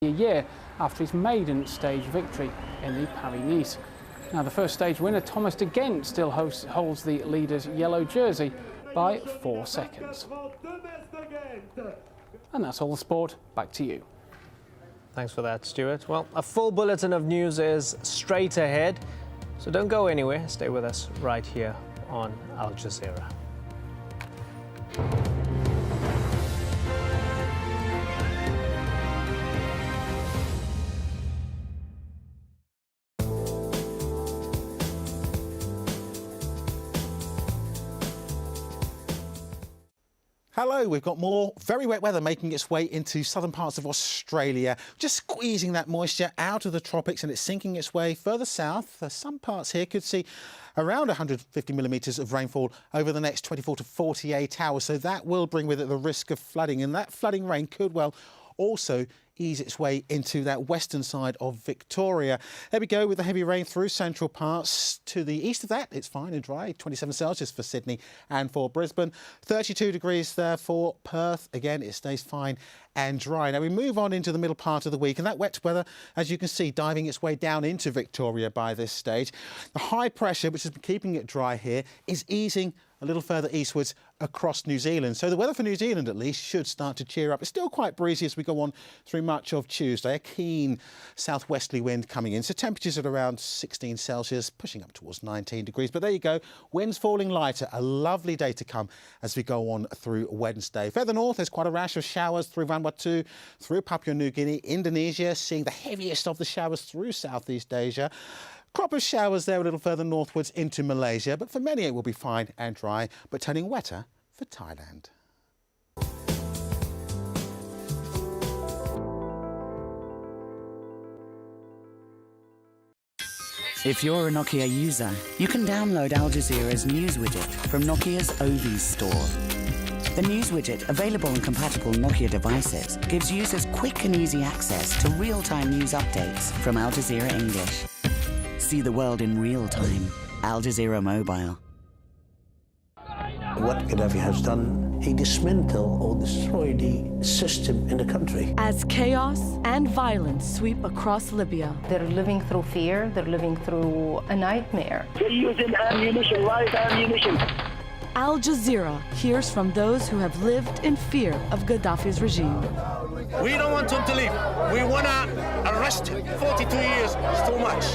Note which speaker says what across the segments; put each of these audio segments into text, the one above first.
Speaker 1: a year after his maiden stage victory in the Paris-Nice. Now, the first stage winner, Thomas de Gendt, still holds the leader's yellow jersey by 4 seconds. And that's all the sport. Back to you.
Speaker 2: Thanks for that, Stuart. Well, a full bulletin of news is straight ahead, so don't go anywhere. Stay with us right here on Al Jazeera.
Speaker 3: Hello, we've got more very wet weather making its way into southern parts of Australia, just squeezing that moisture out of the tropics, and it's sinking its way further south. Some parts here could see around 150 millimetres of rainfall over the next 24 to 48 hours. So that will bring with it the risk of flooding, and that flooding rain could well also ease its way into that western side of Victoria. There we go with the heavy rain through central parts. To the east of that, it's fine and dry, 27 Celsius for Sydney and for Brisbane, 32 degrees there for Perth. Again, it stays fine and dry. Now we move on into the middle part of the week, and that wet weather, as you can see, diving its way down into Victoria by this stage. The high pressure, which has been keeping it dry here, is easing a little further eastwards across New Zealand. So the weather for New Zealand, at least, should start to cheer up. It's still quite breezy as we go on through much of Tuesday. A keen southwesterly wind coming in. So temperatures at around 16 Celsius, pushing up towards 19 degrees. But there you go. Winds falling lighter. A lovely day to come as we go on through Wednesday. Further north, there's quite a rash of showers through Vanuatu, through Papua New Guinea, Indonesia, seeing the heaviest of the showers through Southeast Asia. Crop of showers there a little further northwards into Malaysia, but for many it will be fine and dry, but turning wetter for Thailand.
Speaker 4: If you're a Nokia user, you can download Al Jazeera's news widget from Nokia's Ovies store. The news widget, available on compatible Nokia devices, gives users quick and easy access to real-time news updates from Al Jazeera English. See the world in real time. Al Jazeera Mobile.
Speaker 5: What Gaddafi has done, he dismantled or destroyed the system in the country.
Speaker 6: As chaos and violence sweep across Libya,
Speaker 7: they're living through fear, they're living through a nightmare.
Speaker 8: They're using ammunition, live ammunition.
Speaker 6: Al Jazeera hears from those who have lived in fear of Gaddafi's regime.
Speaker 9: We don't want him to leave. We want to arrest him. 42 years is too much.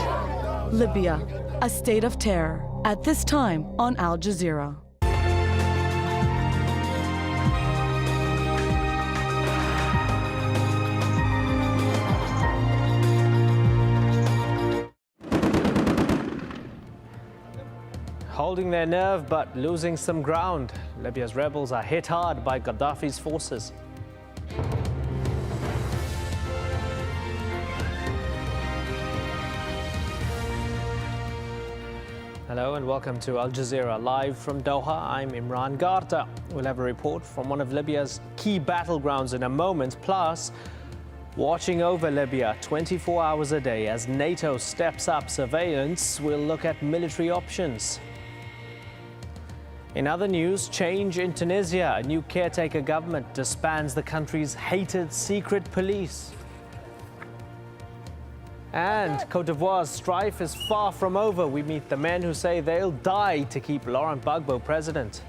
Speaker 6: Libya, a state of terror. At this time on Al Jazeera.
Speaker 2: Holding their nerve but losing some ground. Libya's rebels are hit hard by Gaddafi's forces. Hello and welcome to Al Jazeera live from Doha. I'm Imran Garta. We'll have a report from one of Libya's key battlegrounds in a moment, plus watching over Libya 24 hours a day as NATO steps up surveillance. We'll look at military options. In other news, change in Tunisia. A new caretaker government disbands the country's hated secret police. And Côte d'Ivoire's strife is far from over. We meet the men who say they'll die to keep Laurent Gbagbo president.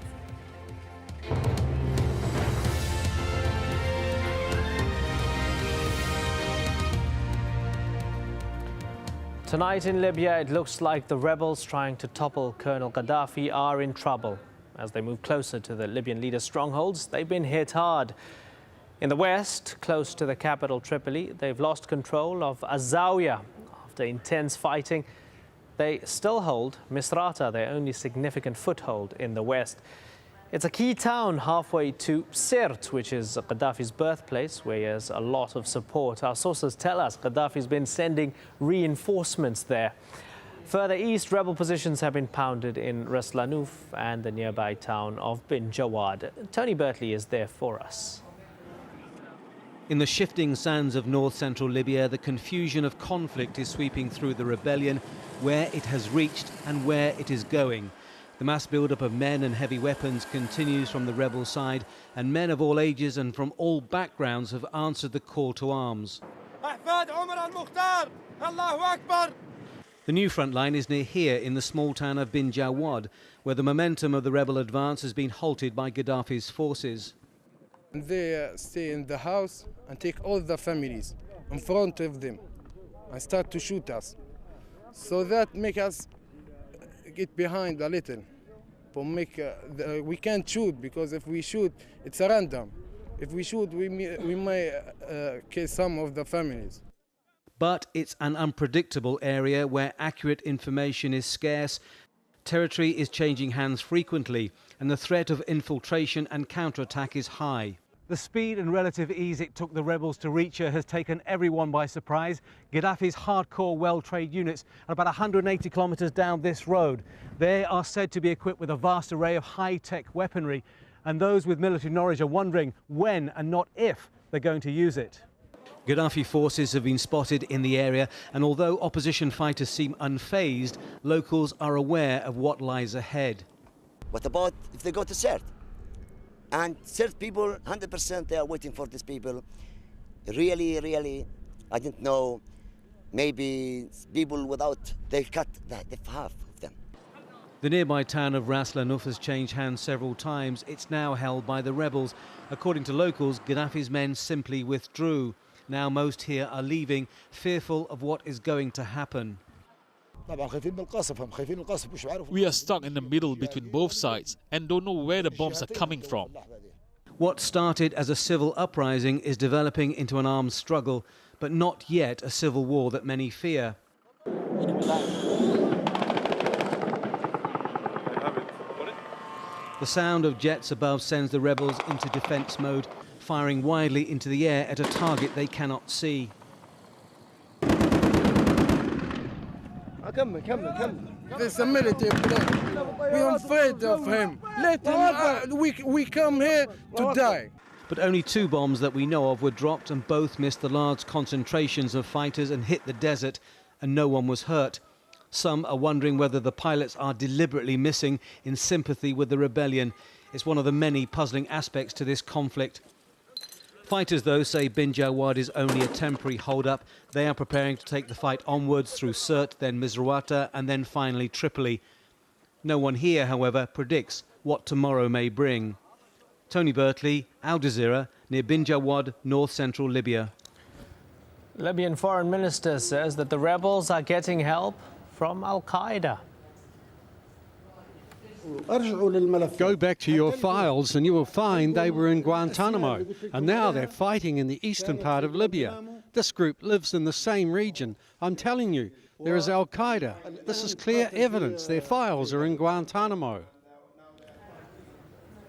Speaker 2: Tonight in Libya, it looks like the rebels trying to topple Colonel Gaddafi are in trouble. As they move closer to the Libyan leader's strongholds, they've been hit hard. In the west, close to the capital Tripoli, they've lost control of Zawiya. After intense fighting, they still hold Misrata, their only significant foothold in the west. It's a key town halfway to Sirte, which is Gaddafi's birthplace, where he has a lot of support. Our sources tell us Gaddafi's been sending reinforcements there. Further east, rebel positions have been pounded in Ras Lanuf and the nearby town of Bin Jawad. Tony Bertley is there for us.
Speaker 10: In the shifting sands of north-central Libya, the confusion of conflict is sweeping through the rebellion, where it has reached and where it is going. The mass build-up of men and heavy weapons continues from the rebel side, and men of all ages and from all backgrounds have answered the call to arms. The new front line is near here in the small town of Bin Jawad, where the momentum of the rebel advance has been halted by Gaddafi's forces.
Speaker 11: They stay in the house and take all the families in front of them and start to shoot us. So that make us get behind a little. We can't shoot, because if we shoot, it's a random. If we shoot, we may kill some of the families.
Speaker 10: But it's an unpredictable area where accurate information is scarce. Territory is changing hands frequently, and the threat of infiltration and counterattack is high. The speed and relative ease it took the rebels to reach her has taken everyone by surprise. Gaddafi's hardcore well-trained units are about 180 kilometres down this road. They are said to be equipped with a vast array of high-tech weaponry, and those with military knowledge are wondering when and not if they're going to use it. Gaddafi forces have been spotted in the area, and although opposition fighters seem unfazed, locals are aware of what lies ahead.
Speaker 12: What about if they go to Sirte? And Sirte people, 100% they are waiting for these people. Really, I didn't know, maybe people without, they cut the half of them.
Speaker 10: The nearby town of Ras Lanuf has changed hands several times. It's now held by the rebels. According to locals, Gaddafi's men simply withdrew. Now most here are leaving, fearful of what is going to happen.
Speaker 13: We are stuck in the middle between both sides and don't know where the bombs are coming from.
Speaker 10: What started as a civil uprising is developing into an armed struggle, but not yet a civil war that many fear. The sound of jets above sends the rebels into defence mode, firing widely into the air at a target they cannot see.
Speaker 11: There's a military plan. We're afraid of him. Let him, we come here to die.
Speaker 10: But only 2 bombs that we know of were dropped, and both missed the large concentrations of fighters and hit the desert, and no one was hurt. Some are wondering whether the pilots are deliberately missing in sympathy with the rebellion. It's one of the many puzzling aspects to this conflict. Fighters, though, say Bin Jawad is only a temporary hold-up. They are preparing to take the fight onwards through Sirte, then Misrata, and then finally Tripoli. No one here, however, predicts what tomorrow may bring. Tony Bertley, AlJazeera, near Bin Jawad, north-central Libya.
Speaker 2: Libyan foreign minister says that the rebels are getting help from Al-Qaeda.
Speaker 14: Go back to your files and you will find they were in Guantanamo, and now they're fighting in the eastern part of Libya. This group lives in the same region. I'm telling you, there is Al-Qaeda. This is clear evidence. Their files are in Guantanamo.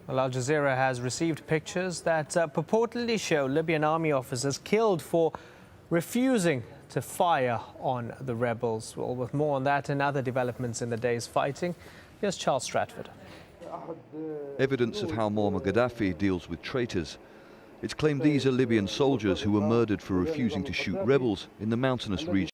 Speaker 2: Well, Al Jazeera has received pictures that purportedly show Libyan army officers killed for refusing to fire on the rebels. Well, with more on that and other developments in the day's fighting, here's Charles Stratford.
Speaker 15: Evidence of how Muammar Gaddafi deals with traitors. It's claimed these are Libyan soldiers who were murdered for refusing to shoot rebels in the mountainous region